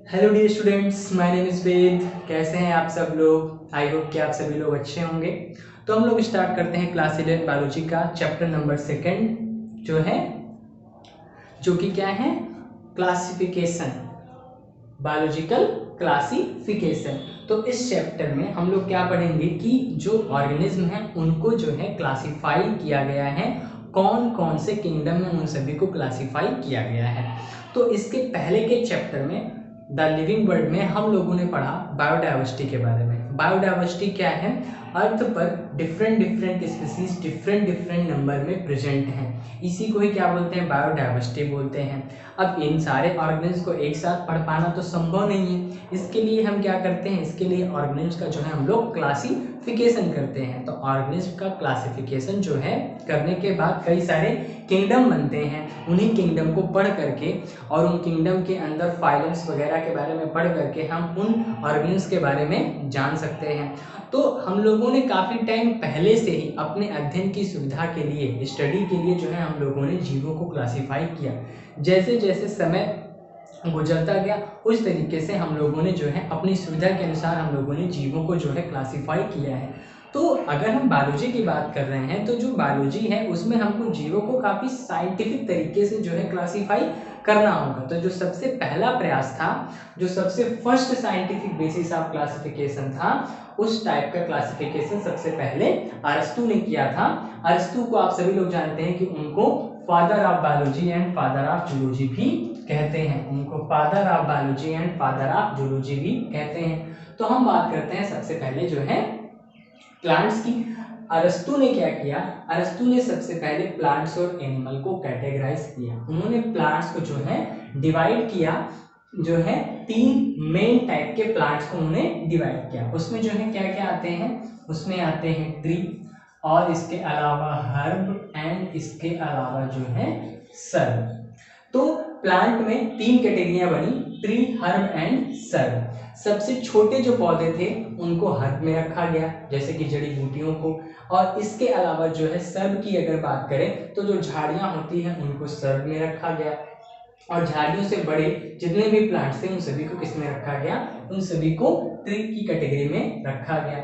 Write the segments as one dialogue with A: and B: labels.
A: Hello dear students, my name is Ved. कैसे हैं आप सब लोग? आई होप कि आप सभी लोग अच्छे होंगे। तो हम लोग स्टार्ट करते हैं क्लास 11 बायोलॉजी का चैप्टर नंबर 2 जो कि क्या है, क्लासिफिकेशन, बायोलॉजिकल क्लासिफिकेशन। तो इस चैप्टर में हम लोग क्या पढ़ेंगे कि जो ऑर्गेनिज्म है उनको जो है क्लासिफाई किया गया है, कौन कौन से किंगडम में उन सभी को क्लासिफाई किया गया है। तो इसके पहले के चैप्टर में द लिविंग वर्ल्ड में हम लोगों ने पढ़ा बायोडाइवर्सिटी के बारे में। बायोडाइवर्सिटी क्या है? अर्थ पर different different species different different number में प्रेजेंट हैं, इसी को ही क्या बोलते हैं, बायोडाइवर्सिटी बोलते हैं। अब इन सारे ऑर्गेनिज्म को एक साथ पढ़ पाना तो संभव नहीं है, इसके लिए हम क्या करते हैं, इसके लिए ऑर्गेनिज्म का जो है हम लोग क्लासिफिकेशन करते हैं। तो ऑर्गेनिज्म का क्लासिफिकेशन जो है करने के बाद कई सारे किंगडम बनते हैं, उन्हीं किंगडम को पढ़ करके और उन किंगडम के अंदर फाइलम्स वगैरह के बारे में पढ़ करके हम उन ऑर्गेनिज्म के बारे में जान सकते हैं। तो हम लोगों ने काफ़ी टाइम पहले से ही अपने अध्ययन की सुविधा के लिए, स्टडी के लिए जो है हम लोगों ने जीवों को क्लासिफाई किया। जैसे जैसे समय गुजरता गया उस तरीके से हम लोगों ने जो है अपनी सुविधा के अनुसार हम लोगों ने जीवों को जो है क्लासिफाई किया है। तो अगर हम बायोलॉजी की बात कर रहे हैं तो जो बायोलॉजी है उसमें हमको जीवों को काफ़ी साइंटिफिक तरीके से जो है क्लासिफाई करना होगा। तो जो सबसे पहला प्रयास था, जो सबसे first scientific basis of classification था, उस टाइप का क्लासिफिकेशन सबसे पहले अरस्तू ने किया था। अरस्तू को आप सभी लोग जानते हैं कि उनको father of biology and father of zoology भी कहते हैं, उनको father of biology and father of zoology भी कहते हैं। तो हम बात करते हैं सबसे पहले जो है प्लांट्स की। अरस्तू ने क्या किया, अरस्तू ने सबसे पहले प्लांट्स और एनिमल को कैटेगराइज किया। उन्होंने प्लांट्स को जो है डिवाइड किया, जो है 3 मेन टाइप के प्लांट्स को उन्होंने डिवाइड किया। उसमें जो है क्या क्या आते हैं, उसमें आते हैं ट्री और इसके अलावा हर्ब एंड इसके अलावा जो है सर्ब। तो प्लांट में 3 कैटेगरियां बनी, ट्री, हर्ब एंड सर्ब। सबसे छोटे जो पौधे थे उनको हर्ब में रखा गया, जैसे कि जड़ी बूटियों को। और इसके अलावा जो है सर्ब की अगर बात करें तो जो झाड़ियां होती हैं उनको सर्ब में रखा गया, और झाड़ियों से बड़े जितने भी प्लांट्स थे उन सभी को किसमें रखा गया, उन सभी को ट्री की कैटेगरी में रखा गया।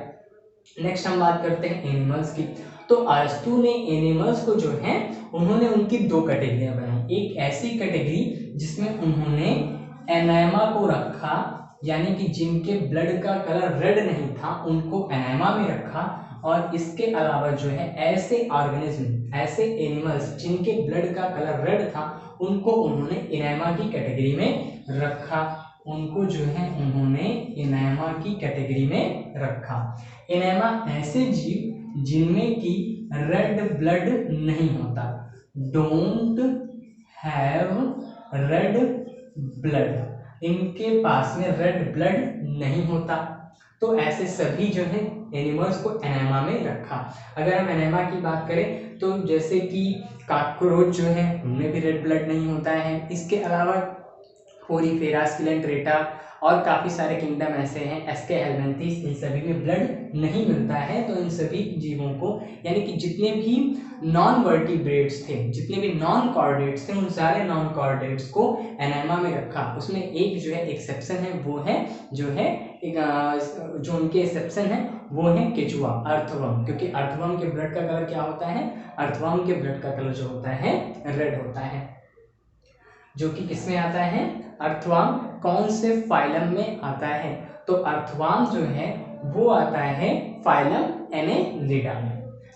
A: नेक्स्ट हम बात करते हैं एनिमल्स की। तो अरस्तू ने एनिमल्स को जो है उन्होंने उनकी 2 कैटेगरियां बनाई। एक ऐसी कैटेगरी जिसमें उन्होंने एनाइमा को रखा, यानी कि जिनके ब्लड का कलर रेड नहीं था उनको एनाइमा में रखा। और इसके अलावा जो है ऐसे ऑर्गेनिज्म, ऐसे एनिमल्स जिनके ब्लड का कलर रेड था उनको उन्होंने एनाइमा की कैटेगरी में रखा, उनको जो है उन्होंने एनाइमा की कैटेगरी में रखा। एनाइमा ऐसे जीव जिनमें की रेड ब्लड नहीं होता, डोंट हैव रेड ब्लड, इनके पास में रेड ब्लड नहीं होता। तो ऐसे सभी जो है एनिमल्स को एनाइमा में रखा। अगर हम एनाइमा की बात करें तो जैसे कि कॉकरोच जो है उनमें भी रेड ब्लड नहीं होता है। इसके अलावा फोरीफेरा, स्किलेंट्रेटा और काफ़ी सारे किंगडम ऐसे हैं, एस्के हेलमिंथेस, इन सभी में ब्लड नहीं मिलता है। तो इन सभी जीवों को, यानी कि जितने भी नॉन वर्टिब्रेट्स थे, जितने भी नॉन कॉर्डेट्स थे, उन सारे नॉन कॉर्डेट्स को एनाइमा में रखा। उसमें एक जो है एक्सेप्शन है, वो है जो है जो उनके एक्सेप्शन है वो है केचुआ, अर्थवर्म। क्योंकि अर्थवर्म के ब्लड का कलर क्या होता है, अर्थवर्म के ब्लड का कलर जो होता है रेड होता है, जो कि किसमें आता है, अर्थवर्म। कौन से फाइलम में आता है, तो अर्थवर्म जो है वो आता है फाइलम एनेलिडा में।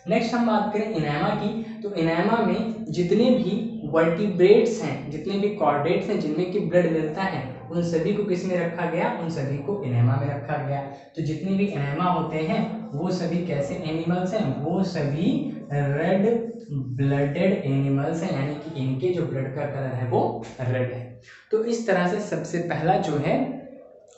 A: नेक्स्ट हम बात करें एनाइमा की। तो एनाइमा में जितने भी वर्टिब्रेट्स हैं, जितने भी कॉर्डेट्स हैं जिनमें कि ब्लड मिलता है, उन सभी को किस में रखा गया, उन सभी को एनाइमा में रखा गया। तो जितने भी एनाइमा होते हैं वो सभी कैसे एनिमल्स हैं, वो सभी रेड ब्लडेड एनिमल्स हैं, यानी कि इनके जो ब्लड का कलर है वो रेड है। तो इस तरह से सबसे पहला जो है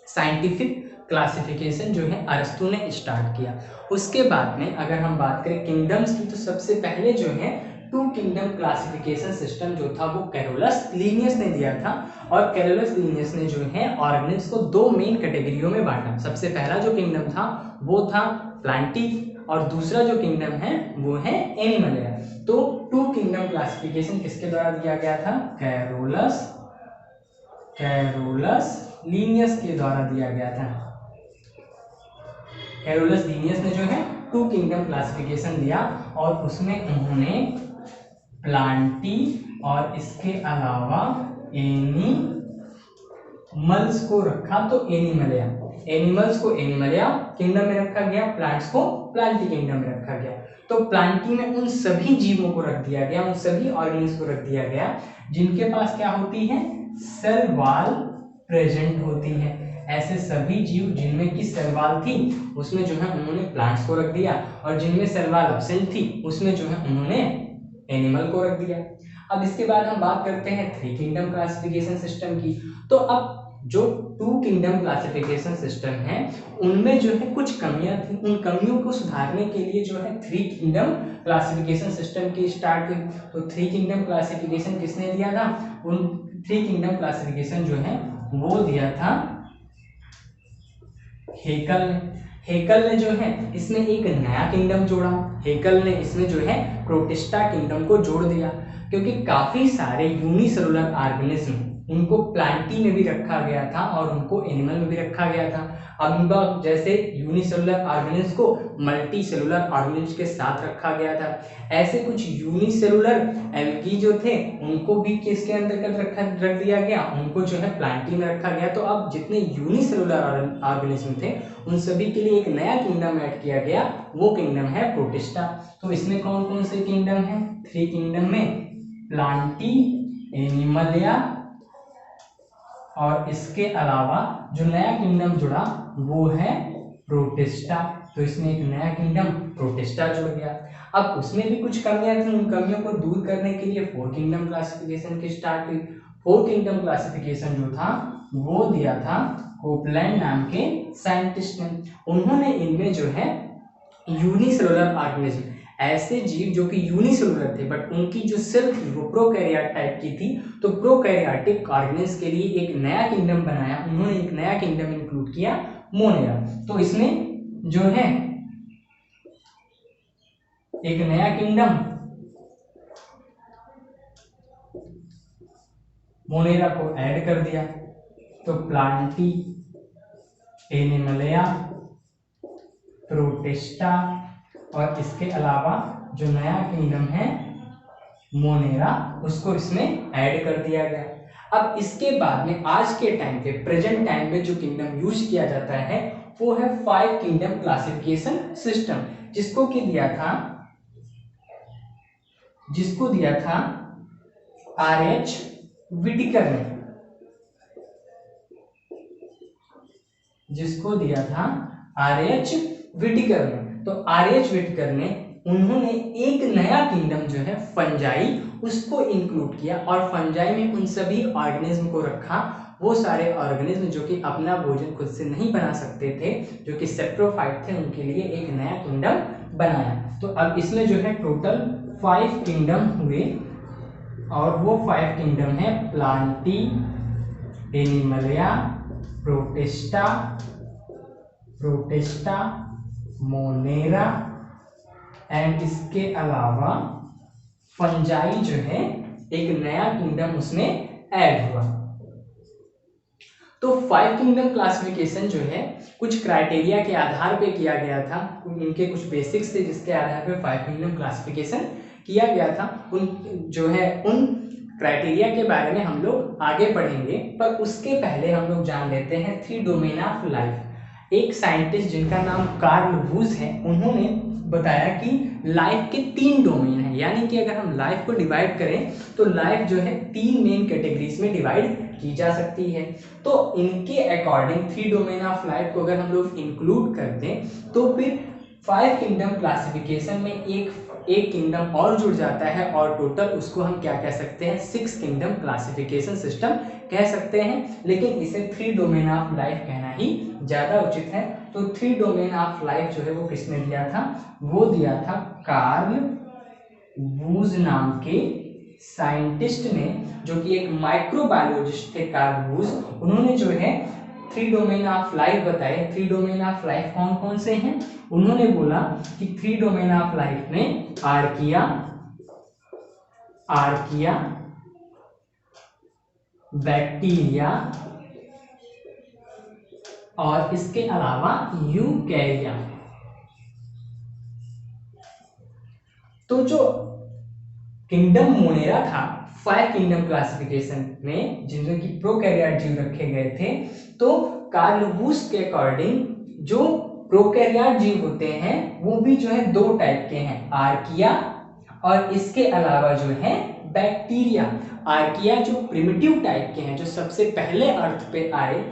A: साइंटिफिक क्लासिफिकेशन जो है अरस्तू ने स्टार्ट किया। उसके बाद में अगर हम बात करें किंगडम्स की, तो सबसे पहले जो है 2 किंगडम क्लासिफिकेशन सिस्टम जो था वो कैरोलस लिनियस ने दिया था। और कैरोलस लिनियस ने जो है ऑर्गेनिज्म को 2 मेन कैटेगरियों में बांटा। सबसे पहला जो किंगडम था वो था प्लांटी, और दूसरा जो किंगडम है वो है एनिमल है। तो 2 किंगडम क्लासिफिकेशन किसके द्वारा दिया गया था, कैरोलस कैरोलस लीनियस के द्वारा दिया गया था। कैरोलस लीनियस ने जो है टू किंगडम क्लासिफिकेशन दिया और उसमें उन्होंने प्लांटी और इसके अलावा एनिमल्स को रखा। तो एनिमल्स को एनिमलिया किंगडम में रखा गया, प्लांट्स को प्लांटी किंगडम में रखा गया। तो प्लांटी में उन सभी जीवों को रख दिया गया, उन सभी ऑर्गेनिल्स को रख दिया गया जिनके पास क्या होती है, सेल वॉल प्रेजेंट होती है। ऐसे सभी जीव जिनमें की सेल वॉल थी उसमें जो है उन्होंने प्लांट्स को रख दिया, और जिनमें सेल वॉल एब्सेंट थी उसमें जो है उन्होंने एनिमल को रख दिया। अब इसके बाद हम बात करते हैं थ्री किंगडम क्लासिफिकेशन सिस्टम की। तो अब जो टू किंगडम क्लासिफिकेशन सिस्टम है उनमें जो है कुछ कमियां थी, उन कमियों को सुधारने के लिए जो है थ्री किंगडम क्लासिफिकेशन सिस्टम की स्टार्ट हुई। तो थ्री किंगडम क्लासिफिकेशन किसने दिया था, उन थ्री किंगडम क्लासिफिकेशन जो है वो दिया था हेकल ने जो है इसमें एक नया किंगडम जोड़ा। हेकल ने इसमें जो है प्रोटिस्टा किंगडम को जोड़ दिया, क्योंकि काफी सारे यूनिसेलुलर ऑर्गेनिज्म उनको प्लांटी में भी रखा गया था और उनको एनिमल में भी रखा गया था। अमीबा जैसे यूनिसेलुलर ऑर्गेनिज्म को मल्टी सेलुलर ऑर्गेनिज्म के साथ रखा गया था। ऐसे कुछ यूनिसेलुलर एल्गी जो थे उनको भी किसके अंतर्गत रख दिया गया, उनको जो है प्लांटी में रखा गया। तो अब जितने यूनिसेलुलर ऑर्गेनिज्म थे उन सभी के लिए एक नया किंगडम ऐड किया गया, वो किंगडम है प्रोटिस्टा। तो इसमें कौन कौन से किंगडम है, थ्री किंगडम में प्लांटी, एनिमलिया और इसके अलावा जो नया किंगडम जुड़ा वो है प्रोटिस्टा। तो इसमें एक नया किंगडम प्रोटिस्टा जुड़ गया। अब उसमें भी कुछ कमियां थी, उन कमियों को दूर करने के लिए फोर किंगडम क्लासिफिकेशन की स्टार्ट हुई। फोर किंगडम क्लासिफिकेशन जो था वो दिया था कोपलैंड नाम के साइंटिस्ट ने। उन्होंने इनमें जो है यूनिसेलुलर ऑर्गेनिज्म, ऐसे जीव जो कि यूनिसेलुलर थे बट उनकी जो सेल थी वो प्रोकैरियोट टाइप की थी, तो प्रोकैरियोटिक ऑर्गेनिज्म के लिए एक नया किंगडम बनाया। उन्होंने एक नया किंगडम इंक्लूड किया, मोनेरा। तो इसमें जो है एक नया किंगडम मोनेरा को ऐड कर दिया। तो प्लांटी, एनिमलिया, प्रोटिस्टा और इसके अलावा जो नया किंगडम है मोनेरा, उसको इसमें ऐड कर दिया गया। अब इसके बाद में आज के टाइम पे, प्रेजेंट टाइम में जो किंगडम यूज किया जाता है वो है फाइव किंगडम क्लासिफिकेशन सिस्टम, जिसको दिया था आर.एच. विटिकर ने। जिसको दिया था आर.एच. विटिकर ने। तो आर.एच. विटिकर ने उन्होंने एक नया किंगडम जो है फंजाई, उसको इंक्लूड किया और फंजाई में उन सभी ऑर्गेनिज्म को रखा, वो सारे ऑर्गेनिज्म जो कि अपना भोजन खुद से नहीं बना सकते थे, जो कि सेप्रोफाइट थे, उनके लिए एक नया किंगडम बनाया। तो अब इसमें जो है टोटल 5 किंगडम हुए और वो 5 किंगडम है Plantae, Animalia, protista, Monera and इसके अलावा फंजाई जो है एक नया किंगडम उसमें ऐड हुआ। तो 5 किंगडम क्लासिफिकेशन जो है कुछ क्राइटेरिया के आधार पे किया गया था, उनके कुछ बेसिक्स थे जिसके आधार पे 5 किंगडम क्लासिफिकेशन किया गया था। उन क्राइटेरिया के बारे में हम लोग आगे पढ़ेंगे, पर उसके पहले हम लोग जान लेते हैं 3 डोमेन ऑफ लाइफ। एक साइंटिस्ट जिनका नाम कार्ल वूज है, उन्होंने बताया कि लाइफ के 3 डोमेन है, यानी कि अगर हम लाइफ को डिवाइड करें तो लाइफ जो है 3 मेन कैटेगरीज में डिवाइड की जा सकती है। तो इनके अकॉर्डिंग 3 डोमेन ऑफ लाइफ को अगर हम लोग इंक्लूड कर दें तो फिर 5 किंगडम क्लासिफिकेशन में एक किंगडम और जुड़ जाता है और टोटल उसको हम क्या कह सकते हैं, 6 किंगडम क्लासिफिकेशन सिस्टम कह सकते हैं। लेकिन इसे 3 डोमेन ऑफ लाइफ कहना ही ज्यादा उचित है। तो 3 डोमेन ऑफ लाइफ जो है वो किसने दिया था, वो दिया था कार्ल वूज नाम के साइंटिस्ट ने, जो कि एक माइक्रोबायोलॉजिस्ट थे कार्ल वूज। उन्होंने जो है 3 डोमेन ऑफ लाइफ बताए। 3 डोमेन ऑफ लाइफ कौन कौन से हैं, उन्होंने बोला कि 3 डोमेन ऑफ लाइफ में आर्किया, बैक्टीरिया और इसके अलावा यूकैरिया। तो जो किंगडम मोनेरा था 5 किंगडम क्लासिफिकेशन में, जिनमें कि प्रोकैरियोट जीव रखे गए थे, तो कार्ल वुश के अकॉर्डिंग जो प्रोकैरियोट जीव होते हैं वो भी जो है 2 टाइप के हैं, आर्किया और इसके अलावा जो है बैक्टीरिया। आर्किया जो प्रिमिटिव टाइप के हैं, जो सबसे पहले अर्थ पे आए,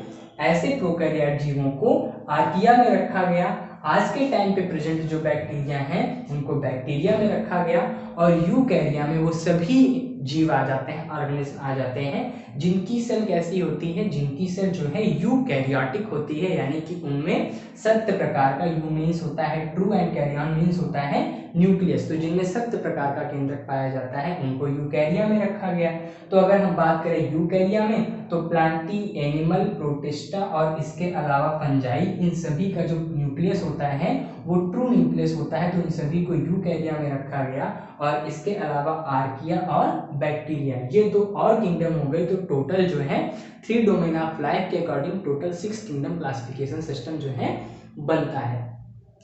A: ऐसे प्रोकैरियोट जीवों को आर्किया में रखा गया। आज के टाइम पे प्रेजेंट जो बैक्टीरिया हैं उनको बैक्टीरिया में रखा गया, और यूकैरिया में वो सभी जीव आ जाते हैं, ऑर्गेनिज्म आ जाते हैं जिनकी सेल कैसी होती है, जिनकी सेल जो है यूकैरियोटिक होती है, यानी कि उनमें सत्य प्रकार का, यू मीन्स होता है ट्रू एंड कैरियन मीन्स होता है न्यूक्लियस, तो जिनमें सत्य प्रकार का केंद्रक पाया जाता है उनको यूकैरिया में रखा गया। तो अगर हम बात करें यूकैरिया में, तो प्लांटी, एनिमल, प्रोटिस्टा और इसके अलावा फंजाई, इन सभी का जो न्यूक्लियस होता है वो ट्रू न्यूक्लियस होता है, तो इन सभी को यूकैरिया में रखा गया। और इसके अलावा आर्किया और बैक्टीरिया, ये 2 और किंगडम हो गए। तो टोटल जो है 3 डोमेन ऑफ लाइफ के according total 6 kingdom classification system जो है बनता है।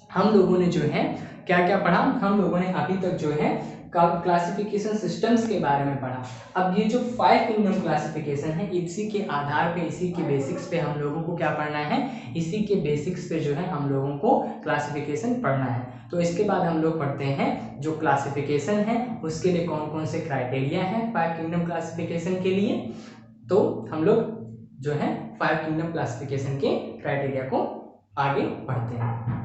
A: हम लोगों ने जो है क्या क्या पढ़ा, हम लोगों ने अभी तक जो है क्लासिफिकेशन सिस्टम्स के बारे में पढ़ा। अब ये जो 5 किंगडम क्लासिफिकेशन है, इसी के आधार पे, इसी के बेसिक्स पे हम लोगों को क्या पढ़ना है, इसी के बेसिक्स पे जो है हम लोगों को क्लासिफिकेशन पढ़ना है। तो इसके बाद हम लोग पढ़ते हैं जो क्लासिफिकेशन है उसके लिए कौन कौन से क्राइटेरिया हैं 5 किंगडम क्लासिफिकेशन के लिए। तो हम लोग जो है 5 किंगडम क्लासिफिकेशन के क्राइटेरिया को आगे पढ़ते हैं।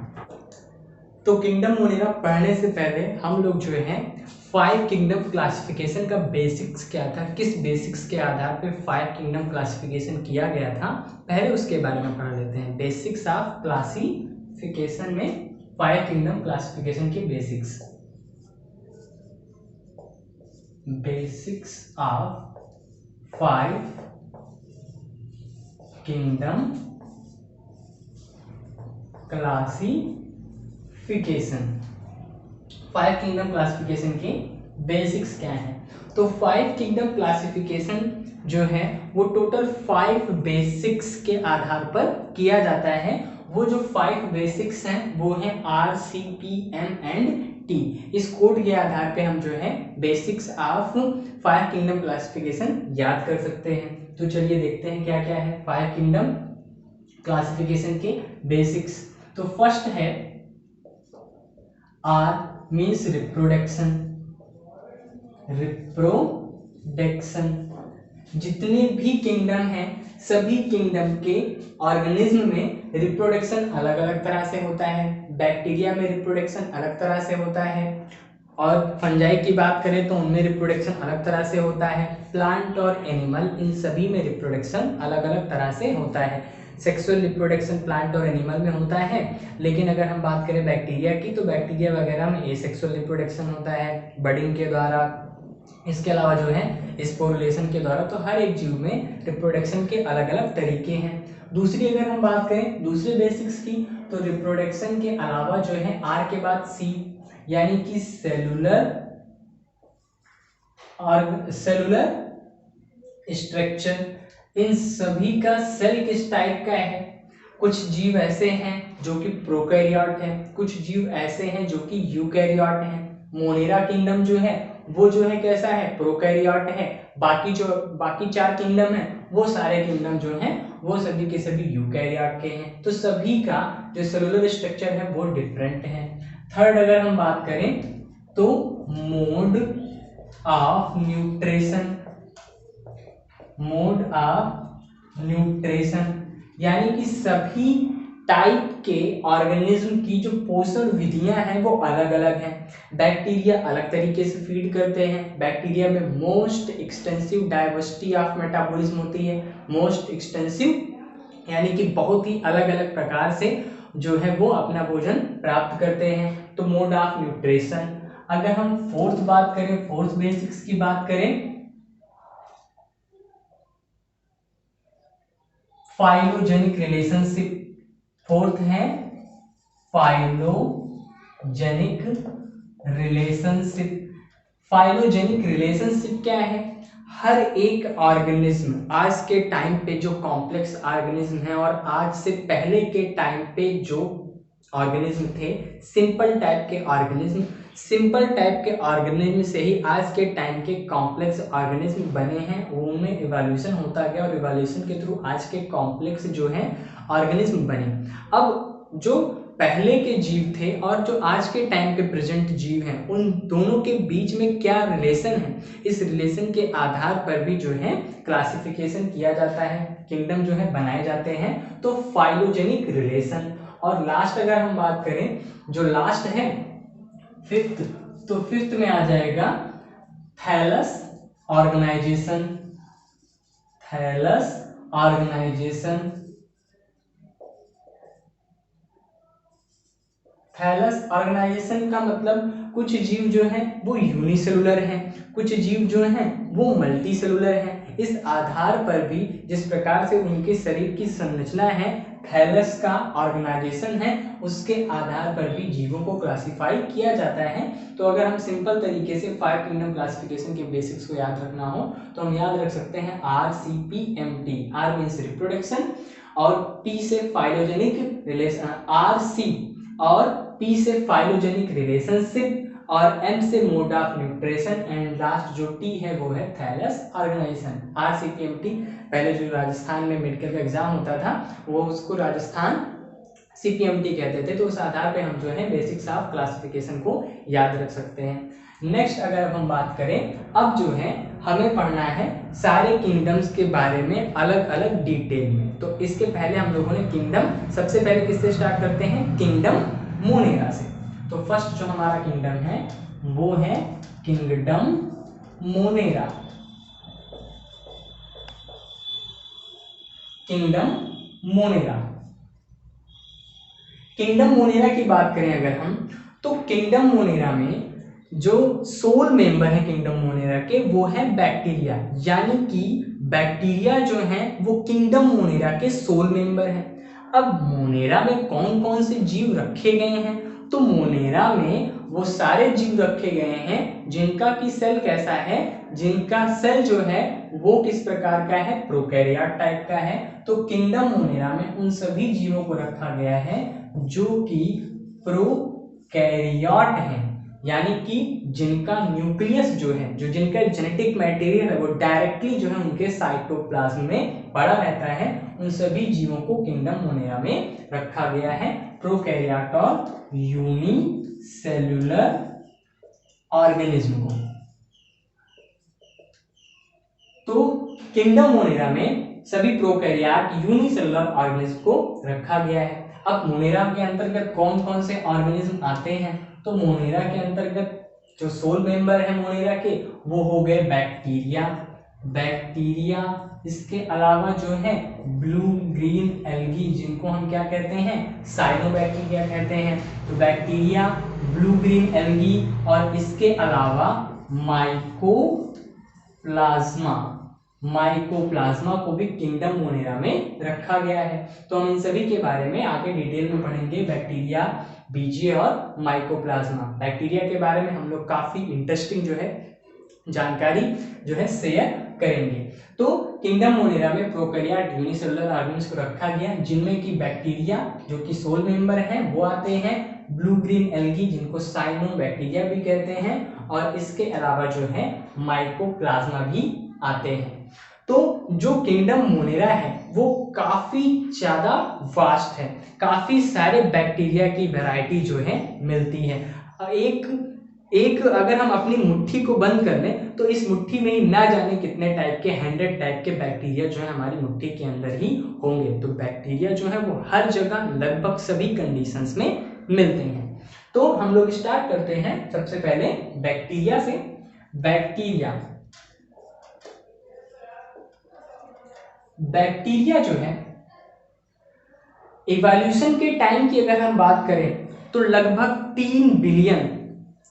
A: तो किंगडम मोनेरा पढ़ने से पहले हम लोग जो है 5 किंगडम क्लासिफिकेशन का बेसिक्स क्या था, किस बेसिक्स के आधार पे 5 किंगडम क्लासिफिकेशन किया गया था, पहले उसके बारे में पढ़ लेते हैं। बेसिक्स ऑफ क्लासिफिकेशन में 5 किंगडम क्लासिफिकेशन के basics. Basics of 5 kingdom classification. 5 kingdom classification के बेसिक्स क्या हैं? तो 5 किंगडम क्लासिफिकेशन जो है वो टोटल 5 बेसिक्स के आधार पर किया जाता है। वो जो 5 बेसिक्स हैं वो हैं R, C, P, M and T। इस कोड के आधार पे हम जो है बेसिक्स ऑफ 5 किंगडम क्लासिफिकेशन याद कर सकते हैं। तो चलिए देखते हैं क्या क्या है 5 किंगडम क्लासिफिकेशन के बेसिक्स। तो फर्स्ट है R मीन्स रिप्रोडक्शन। रिप्रोडक्शन, जितने भी किंगडम हैं सभी किंगडम के ऑर्गेनिज्म में रिप्रोडक्शन अलग अलग तरह से होता है। बैक्टीरिया में रिप्रोडक्शन अलग तरह से होता है, और फंजाई की बात करें तो उनमें रिप्रोडक्शन अलग तरह से होता है। प्लांट और एनिमल, इन सभी में रिप्रोडक्शन अलग अलग तरह से होता है। सेक्सुअल रिप्रोडक्शन प्लांट और एनिमल में होता है, लेकिन अगर हम बात करें बैक्टीरिया की, तो बैक्टीरिया वगैरह में एसेक्सुअल रिप्रोडक्शन होता है, बडिंग के द्वारा, इसके अलावा जो है स्पोरुलेशन के द्वारा। तो हर एक जीव में रिप्रोडक्शन के अलग अलग तरीके हैं। दूसरी अगर हम बात करें दूसरे बेसिक्स की, तो रिप्रोडक्शन के अलावा जो है आर के बाद सी, यानी कि सेलुलर और सेलुलर स्ट्रक्चर, इन सभी का सेल किस टाइप का है। कुछ जीव ऐसे हैं जो कि प्रोकैरियोट हैं, कुछ जीव ऐसे हैं जो कि यूकैरियोट हैं। मोनेरा किंगडम जो है वो जो है कैसा है, प्रोकैरियोट है। बाकी 4 किंगडम है वो सारे किंगडम जो हैं वो सभी के सभी यूकैरियोट के हैं। तो सभी का जो सेलुलर स्ट्रक्चर है वो डिफरेंट है। थर्ड अगर हम बात करें तो mode of nutrition. Mode of nutrition यानी कि सभी टाइप के ऑर्गेनिज्म की जो पोषण विधियां हैं वो अलग अलग हैं। बैक्टीरिया अलग तरीके से फीड करते हैं। बैक्टीरिया में most extensive diversity of metabolism होती है। मोस्ट एक्सटेंसिव यानी कि बहुत ही अलग अलग प्रकार से जो है वो अपना भोजन प्राप्त करते हैं। तो मोड ऑफ न्यूट्रिशन। अगर हम फोर्थ बात करें, फोर्थ बेसिक्स की बात करें, फाइलोजेनिक रिलेशनशिप। फोर्थ है फाइलोजेनिक रिलेशनशिप। फाइलोजेनिक रिलेशनशिप क्या है? हर एक ऑर्गेनिज्म आज के टाइम पे जो कॉम्प्लेक्स ऑर्गेनिज्म है और आज से पहले के टाइम पे जो ऑर्गेनिज्म थे सिंपल टाइप के ऑर्गेनिज्म, सिंपल टाइप के ऑर्गेनिज्म से ही आज के टाइम के कॉम्प्लेक्स ऑर्गेनिज्म बने हैं, उनमें इवोल्यूशन होता गया और इवोल्यूशन के थ्रू आज के कॉम्प्लेक्स जो हैं ऑर्गेनिज्म बने। अब जो पहले के जीव थे और जो आज के टाइम के प्रेजेंट जीव हैं उन दोनों के बीच में क्या रिलेशन है, इस रिलेशन के आधार पर भी जो है क्लासिफिकेशन किया जाता है, किंगडम जो है बनाए जाते हैं। तो फाइलोजेनिक रिलेशन। और लास्ट अगर हम बात करें, जो लास्ट है फिफ्थ, तो फिफ्थ में आ जाएगा thallus organisation. Thallus organisation, thallus organisation का मतलब कुछ जीव जो हैं वो यूनिसेलुलर हैं, कुछ जीव जो हैं वो मल्टी सेलुलर हैं। इस आधार पर भी जिस प्रकार से उनके शरीर की संरचना है, थैलस का ऑर्गेनाइजेशन है, उसके आधार पर भी जीवों को क्लासिफाई किया जाता है। तो अगर हम सिंपल तरीके से 5 किंगडम क्लासिफिकेशन के बेसिक्स को याद रखना हो तो हम याद रख सकते हैं RCPMT। R मीन्स रिप्रोडक्शन और P से फाइलोजेनिक रिलेशन, RC और P से फाइलोजेनिक रिलेशनशिप और M से mode of nutrition and last जो T है वो है थैलस ऑर्गेनाइजेशन। RCPMT पहले जो राजस्थान में मेडिकल का एग्जाम होता था वो उसको राजस्थान CPMT कहते थे। तो उस आधार पे हम जो है बेसिक्स ऑफ क्लासिफिकेशन को याद रख सकते हैं। नेक्स्ट अगर हम बात करें, अब जो है हमें पढ़ना है सारे किंगडम्स के बारे में अलग अलग डिटेल में। तो इसके पहले हम लोगों ने किंगडम, सबसे पहले किससे स्टार्ट करते हैं, किंगडम मोनेरा से। तो फर्स्ट जो हमारा किंगडम है वो है kingdom Monera. Kingdom Monera, kingdom Monera की बात करें अगर हम, तो किंगडम मोनेरा में जो सोल मेंबर है किंगडम मोनेरा के वो है बैक्टीरिया, यानी कि बैक्टीरिया जो है वो किंगडम मोनेरा के सोल मेंबर है। अब मोनेरा में कौन कौन से जीव रखे गए हैं, तो मोनेरा में वो सारे जीव रखे गए हैं जिनका की सेल कैसा है, जिनका सेल जो है वो किस प्रकार का है, प्रोकैरियोट टाइप का है। तो किंगडम मोनेरा में उन सभी जीवों को रखा गया है जो कि प्रोकैरियोट हैं, यानी कि जिनका न्यूक्लियस जो है, जो जिनका जेनेटिक मटेरियल है वो डायरेक्टली जो है उनके साइटोप्लाज्म में पड़ा रहता है, उन सभी जीवों को किंगडम मोनेरा में रखा गया है। प्रोकैरियोट और यूनिसेल्युलर ऑर्गेनिज्म को। तो किंगडम मोनेरा में सभी प्रोकैरियोट यूनिसेल्युलर ऑर्गेनिज्म को रखा गया है। अब मोनेरा के अंतर्गत कौन कौन से ऑर्गेनिज्म आते हैं, तो मोनेरा के अंतर्गत जो सोल मेंबर है मोनेरा के वो हो गए बैक्टीरिया, बैक्टीरिया, इसके अलावा जो है ब्लू ग्रीन एल्गी जिनको हम क्या कहते हैं, साइनोबैक्टीरिया कहते हैं। तो बैक्टीरिया, ब्लू ग्रीन एल्गी और इसके अलावा माइकोप्लाज्मा, माइकोप्लाज्मा को भी किंगडम मोनेरा में रखा गया है। तो हम इन सभी के बारे में आगे डिटेल में पढ़ेंगे, बैक्टीरिया, बीजे और माइकोप्लाज्मा। बैक्टीरिया के बारे में हम लोग काफी इंटरेस्टिंग जो है जानकारी जो है शेयर करेंगे। तो किंगडम मोनेरा में प्रोकैरियोट यूनिसेलुलर ऑर्गेनिज्म को रखा गया जिनमें कि बैक्टीरिया जो कि सोल मेंबर हैं वो आते हैं, ब्लू ग्रीन एल्गी जिनको साइनोबैक्टीरिया भी कहते हैं और इसके अलावा जो है माइकोप्लाज्मा भी आते हैं। तो जो किंगडम मोनेरा है वो काफी ज्यादा वास्ट है, काफी सारे बैक्टीरिया की वैरायटी जो है मिलती है। एक अगर हम अपनी मुट्ठी को बंद कर लें तो इस मुट्ठी में ही ना जाने कितने टाइप के 100 टाइप के बैक्टीरिया जो है हमारी मुट्ठी के अंदर ही होंगे। तो बैक्टीरिया जो है वो हर जगह लगभग सभी कंडीशंस में मिलते हैं। तो हम लोग स्टार्ट करते हैं सबसे पहले बैक्टीरिया से। बैक्टीरिया, बैक्टीरिया जो है इवोल्यूशन के टाइम की अगर हम बात करें तो लगभग 3 बिलियन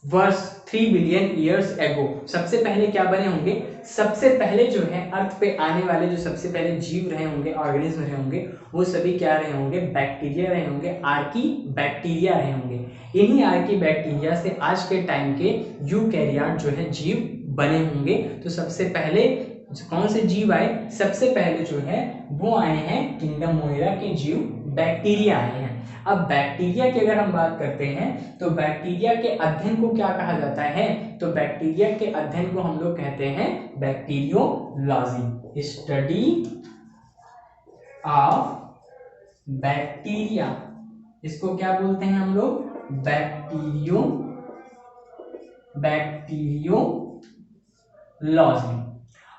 A: वर्ष, 3 बिलियन ईयर्स एगो सबसे पहले क्या बने होंगे, सबसे पहले जो है अर्थ पे आने वाले जो सबसे पहले जीव रहे होंगे, ऑर्गेनिज्म रहे होंगे, वो सभी क्या रहे होंगे, बैक्टीरिया रहे होंगे, आर्की बैक्टीरिया रहे होंगे। इन्हीं आर्की बैक्टीरिया से आज के टाइम के यूकैरियोट जो है जीव बने होंगे। तो सबसे पहले कौन से जीव आए, सबसे पहले जो है वो आए हैं किंगडम मोएरा के जीव बैक्टीरिया आए हैं। अब बैक्टीरिया की अगर हम बात करते हैं तो बैक्टीरिया के अध्ययन को क्या कहा जाता है, तो बैक्टीरिया के अध्ययन को हम लोग कहते हैं बैक्टीरियोलॉजी, स्टडी ऑफ बैक्टीरिया। इसको क्या बोलते हैं हम लोग, बैक्टीरियोलॉजी।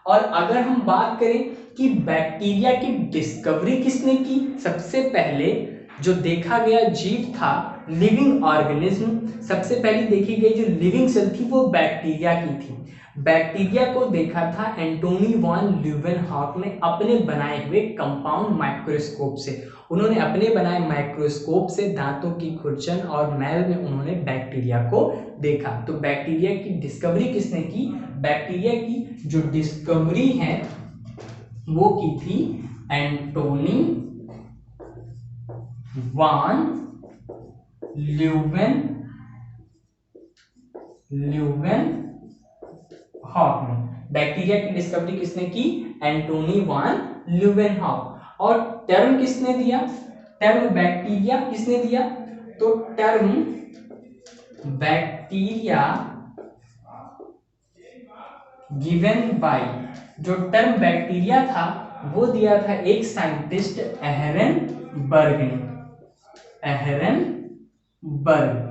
A: और अगर हम बात करें कि बैक्टीरिया की डिस्कवरी किसने की, सबसे पहले जो देखा गया जीव था लिविंग ऑर्गेनिज्म, सबसे पहले देखी गई जो लिविंग सेल थी वो बैक्टीरिया की थी। बैक्टीरिया को देखा था एंटोनी वॉन ल्यूवेनहॉक ने अपने बनाए हुए कंपाउंड माइक्रोस्कोप से। उन्होंने अपने बनाए माइक्रोस्कोप से दांतों की खुरचन और मैल में उन्होंने बैक्टीरिया को देखा। तो बैक्टीरिया की डिस्कवरी किसने की, बैक्टीरिया की जो डिस्कवरी है वो की थी एंटोनी वॉन ल्यूवेनहॉक ने। बैक्टीरिया की डिस्कवरी किसने की, एंटोनी वॉन ल्यूवेनहॉक। और टर्म किसने दिया, टर्म बैक्टीरिया किसने दिया, तो टर्म बैक्टीरिया गिवन बाय, जो टर्म बैक्टीरिया था वो दिया था एक साइंटिस्ट एहरनबर्ग ने, एहरनबर्ग।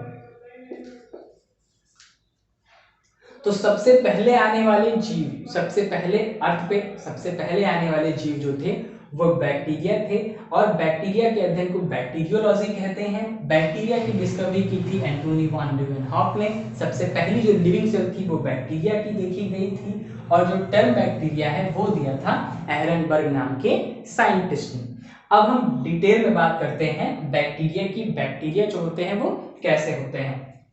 A: तो सबसे पहले आने वाले जीव, सबसे पहले अर्थ पे सबसे पहले आने वाले जीव जो थे वो बैक्टीरिया थे, और बैक्टीरिया के अध्ययन को बैक्टीरियोलॉजी कहते हैं। बैक्टीरिया की डिस्कवरी की थी एंटोनी वॉन ल्यूवेनहॉक ने। सबसे पहली जो लिविंग सेल थी वो बैक्टीरिया की देखी गई थी, और जो टर्म बैक्टीरिया है वो दिया था एहरनबर्ग नाम के साइंटिस्ट ने। अब हम डिटेल में बात करते हैं बैक्टीरिया की। बैक्टीरिया जो होते हैं वो कैसे होते हैं,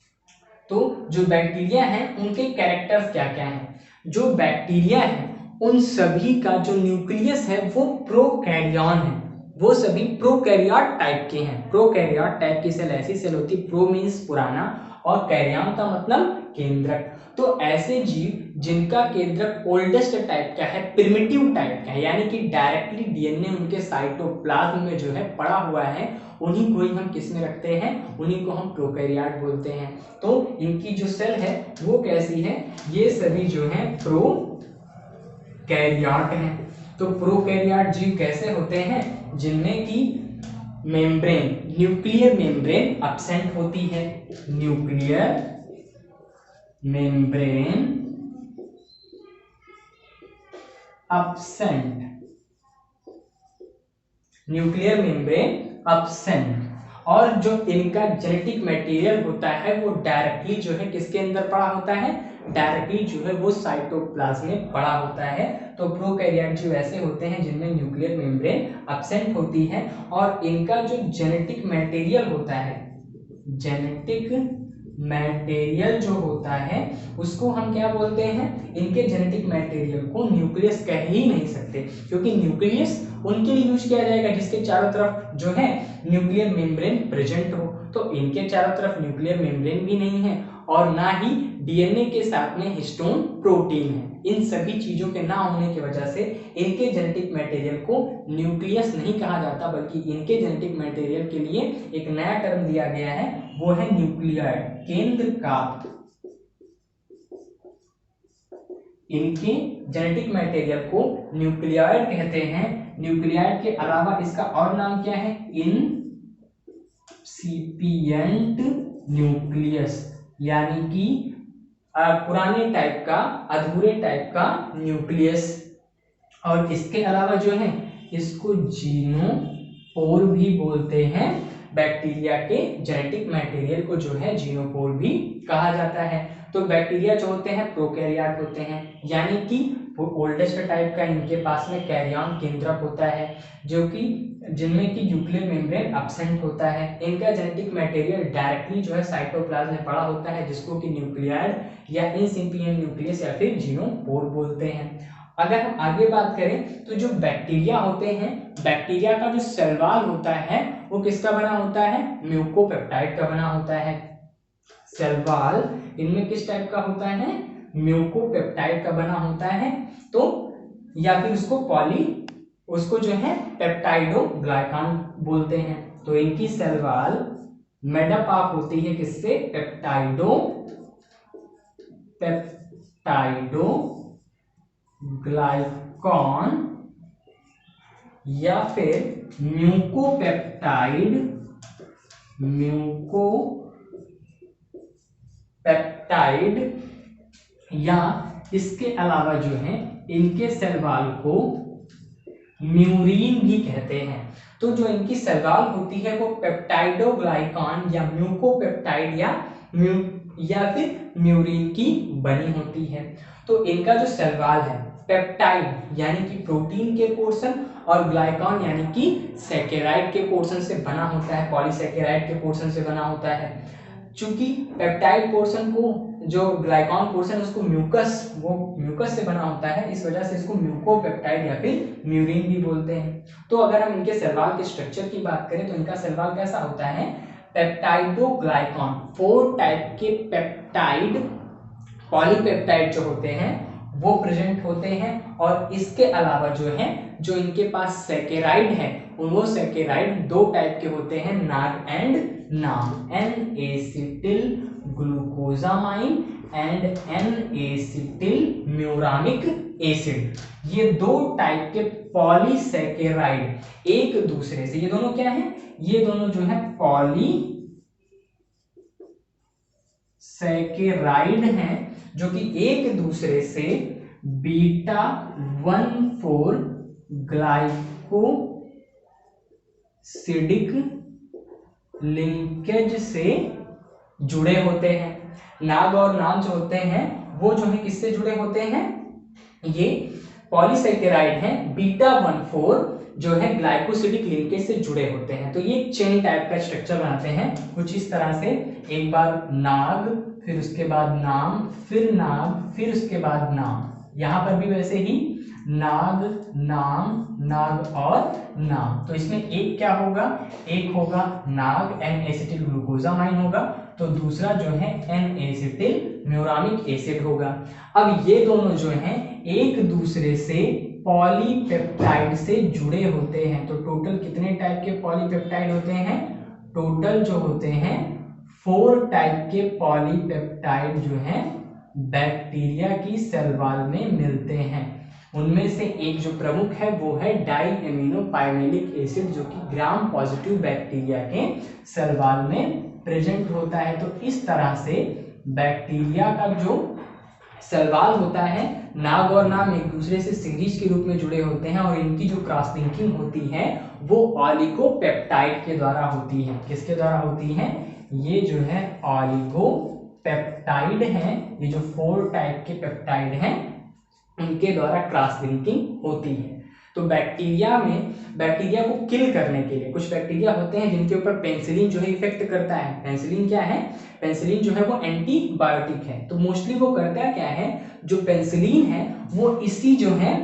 A: तो जो बैक्टीरिया हैं उनके कैरेक्टर्स क्या क्या हैं। जो बैक्टीरिया है उन सभी का जो न्यूक्लियस है वो प्रोकैरियोन है, वो सभी प्रोकैरियोट टाइप के हैं। प्रोकैरियोट टाइप की सेल ऐसी सेल होती है, प्रो मीन्स पुराना और कैरियोन का मतलब केंद्रक। तो ऐसे जीव जिनका केंद्रक ओल्डेस्ट टाइप का है, प्रिमिटिव टाइप का है, यानी कि डायरेक्टली डीएनए उनके साइटोप्लाज्म में जो है पड़ा हुआ है, उन्हीं को ही हम किस में रखते हैं, उन्हीं को हम प्रोकैरियोट बोलते हैं। तो इनकी जो सेल है वो कैसी है, ये सभी जो है प्रोकैरियोट हैं। तो प्रोकैरियोट जीव कैसे होते हैं, जिनमें की मेम्ब्रेन, न्यूक्लियर मेम्ब्रेन एब्सेंट होती है, nuclear membrane absent, nuclear membrane absent. और जो इनका जेनेटिक मटेरियल होता है वो डायरेक्टली जो है किसके अंदर पड़ा होता है, डायरेक्टली जो है वो साइटोप्लाज्म में पड़ा होता है। तो प्रोकैरियोट जीव ऐसे होते हैं जिनमें न्यूक्लियर मेम्ब्रेन एब्सेंट होती है, और इनका जो जेनेटिक मटेरियल होता है, जेनेटिक मटेरियल जो होता है उसको हम क्या बोलते हैं, इनके जेनेटिक मटेरियल को न्यूक्लियस कह ही नहीं सकते, क्योंकि न्यूक्लियस उनके लिए यूज किया जाएगा जिसके चारों तरफ जो है न्यूक्लियर मेम्ब्रेन प्रेजेंट हो। तो इनके चारों तरफ न्यूक्लियर मेम्ब्रेन भी नहीं है, और ना ही डीएनए के साथ में हिस्टोन प्रोटीन है। इन सभी चीजों के ना होने की वजह से इनके जेनेटिक मटेरियल को न्यूक्लियस नहीं कहा जाता, बल्कि इनके जेनेटिक मटेरियल के लिए एक नया टर्म दिया गया है, वो है न्यूक्लियॉइड, केंद्र का। इनके जेनेटिक मटेरियल को न्यूक्लियॉइड कहते हैं। न्यूक्लियॉइड के अलावा इसका और नाम क्या है, इनसिपिएंट न्यूक्लियस, यानी कि पुराने टाइप का, अधूरे टाइप का न्यूक्लियस। और इसके अलावा जो है इसको जीनोपोर भी बोलते हैं। बैक्टीरिया के जेनेटिक मटेरियल को जो है जीनोपोर भी कहा जाता है। तो बैक्टीरिया जो होते हैं प्रोकैरियोट होते हैं, यानी कि ओल्डेस्ट टाइप का इनके पास में कैरियन केंद्रक होता है, जो कि जिनमें कि न्यूक्लियर मेम्ब्रेन एब्सेंट होता है। इनका जेनेटिक मटेरियल डायरेक्टली जो है साइटोप्लाज्म में पड़ा होता है, जिसको कि न्यूक्लियॉइड या इनसिपिएंट न्यूक्लियस या फिर जीनोपोर बोलते हैं। अगर हम आगे बात करें तो जो बैक्टीरिया होते हैं, बैक्टीरिया का जो सेल वॉल होता है वो किसका बना होता है, म्यूकोपेप्टाइड का बना होता है। सेल वॉल इनमें किस टाइप का होता है, म्यूकोपेप्टाइड का बना होता है। तो या फिर उसको जो है पेप्टाइडोग्लाइकान बोलते हैं। तो इनकी सेल वॉल मेडअप ऑफ होती है किससे? पेप्टाइडोग्लाइकॉन या फिर म्यूकोपेप्टाइड या इसके अलावा जो है इनके सेल वॉल को म्यूरिन भी कहते हैं। तो जो इनकी सेल वॉल होती है वो पेप्टाइडोग्लाइकान या म्यूकोपेप्टाइड या फिर म्यूरिन की बनी होती है। तो इनका जो सेल वॉल है पेप्टाइड यानी कि प्रोटीन के पोर्शन और ग्लाइकॉन यानी कि सैकेराइड के पोर्शन से बना होता है, पॉलीसैकेराइड के पोर्शन से बना होता है। चूंकि पेप्टाइड पोर्शन को जो ग्लाइकॉन पोर्शन उसको म्यूकस से बना होता है, इस वजह से इसको म्यूकोपेप्टाइड या फिर म्यूरिन भी बोलते हैं। तो अगर हम इनके सेल वॉल के स्ट्रक्चर की बात करें तो इनका सेल वॉल कैसा होता है? पेप्टाइडोग्लाइकॉन 4 टाइप के पेप्टाइड पॉलीपेप्टाइड जो होते हैं वो प्रेजेंट होते हैं। और इसके अलावा जो है जो इनके पास सैकेराइड है वो सैकेराइड 2 टाइप के होते हैं, NAG and NAM, N acetyl glucosamine and N acetyl muramic acid. ये 2 टाइप के पॉलीसैकेराइड एक दूसरे से, ये दोनों क्या है? ये दोनों जो है पॉलीसैकेराइड हैं जो कि एक दूसरे से बीटा 1,4 ग्लाइकोसिडिक लिंकेज से जुड़े होते हैं। नाग और नाम जो होते हैं वो जो है किससे जुड़े होते हैं? ये पॉलीसैकेराइड हैं, बीटा 1,4 जो है ग्लाइकोसिडिक लिंकेज से जुड़े होते हैं। तो ये चेन टाइप का स्ट्रक्चर बनाते हैं कुछ इस तरह से, एक बार नाग, फिर उसके बाद नाम, फिर नाग, फिर उसके बाद नाम। यहां पर भी वैसे ही नाग, नाम, नाग और नाम। तो इसमें एक क्या होगा? एक होगा नाग एन एसिटिल ग्लूकोजामाइन होगा, तो दूसरा जो है एन एसिटिल म्यूरामिक एसिड होगा। अब ये दोनों जो हैं एक दूसरे से पॉलीपेप्टाइड से जुड़े होते हैं। तो टोटल कितने टाइप के पॉलीपेप्टाइड होते हैं? टोटल जो होते हैं 4 टाइप के पॉलीपेप्टाइड जो हैं बैक्टीरिया की सेल वॉल में मिलते हैं। उनमें से एक जो प्रमुख है वो है डाईएमिनोपाइमेलिक एसिड, जो कि ग्राम पॉजिटिव बैक्टीरिया के सेल वॉल में प्रेजेंट होता है। तो इस तरह से बैक्टीरिया का जो सेल वॉल होता है, नाग और नाम एक दूसरे से सीरीज के रूप में जुड़े होते हैं और इनकी जो क्रॉस लिंकिंग होती है वो ऑलिगोपेप्टाइड के द्वारा होती है। किसके द्वारा होती है? ये जो है ऑलिगोपेप्टाइड है, ये जो 4 टाइप के पेप्टाइड हैं उनके द्वारा क्रॉस लिंकिंग होती है। तो बैक्टीरिया को किल करने के लिए कुछ बैक्टीरिया होते हैं जिनके ऊपर पेनिसिलिन जो है इफेक्ट करता है। पेनिसिलिन क्या है? पेनिसिलिन जो है वो एंटीबायोटिक है। तो मोस्टली वो करता क्या है? जो पेनिसिलिन है वो इसी जो है